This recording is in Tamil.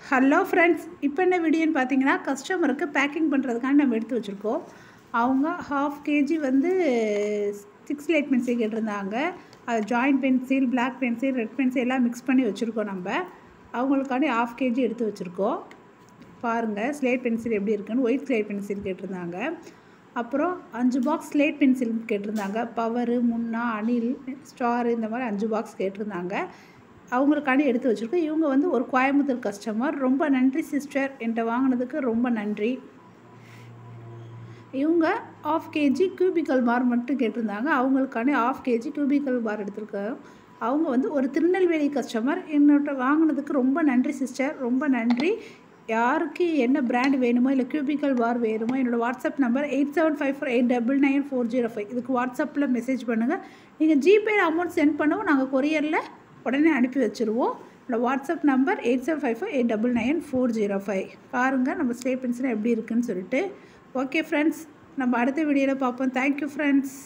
ஹலோ ஃப்ரெண்ட்ஸ், இப்போ என்ன வீடியோன்னு பார்த்தீங்கன்னா, கஸ்டமருக்கு பேக்கிங் பண்ணுறதுக்காண்டி நம்ம எடுத்து வச்சுருக்கோம். அவங்க 1/2 kg வந்து 6 லைட் பென்சில் கேட்டிருந்தாங்க. அது joint pencil, black pencil, red pencil எல்லாம் மிக்ஸ் பண்ணி வச்சுருக்கோம் நம்ம. அவங்களுக்காண்டி 1/2 kg எடுத்து வச்சுருக்கோம். பாருங்கள் ஸ்லேட் பென்சில் எப்படி இருக்குன்னு. ஒயிட் ஸ்லேட் பென்சில் கேட்டிருந்தாங்க. அப்புறம் 5 பாக்ஸ் ஸ்லேட் பென்சில் கேட்டிருந்தாங்க. பவரு, முன்னா, அணில், ஸ்டார் இந்த மாதிரி 5 பாக்ஸ் கேட்டிருந்தாங்க. அவங்களுக்காண்டி எடுத்து வச்சுருக்கோம். இவங்க வந்து ஒரு கோயம்புத்தூர் கஸ்டமர். ரொம்ப நன்றி சிஸ்டர், என்கிட்ட வாங்கினதுக்கு ரொம்ப நன்றி. இவங்க 1/2 kg கியூபிக்கல் பார் மட்டும் கேட்டிருந்தாங்க. அவங்களுக்காண்டி 1/2 kg கியூபிக்கல் பார் எடுத்திருக்கோம். அவங்க வந்து ஒரு திருநெல்வேலி கஸ்டமர். என்னோட வாங்கினதுக்கு ரொம்ப நன்றி சிஸ்டர், ரொம்ப நன்றி. யாருக்கு என்ன பிராண்ட் வேணுமோ இல்லை கியூபிக்கல் பார் வேணுமோ என்னோடய வாட்ஸ்அப் நம்பர் 8754899405. இதுக்கு வாட்ஸ்அப்பில் மெசேஜ் பண்ணுங்கள். நீங்கள் ஜிபேயில் அமௌண்ட் சென்ட் பண்ணவும் நாங்கள் கொரியரில் உடனே அனுப்பி வச்சுருவோம். என்னோடய வாட்ஸ்அப் நம்பர் 8754899405. பாருங்கள் நம்ம ஸ்லேட் பென்சில் எப்படி இருக்குதுன்னு சொல்லிட்டு. ஓகே ஃப்ரெண்ட்ஸ், நம்ம அடுத்த வீடியோவில் பார்ப்போம். Thank you friends.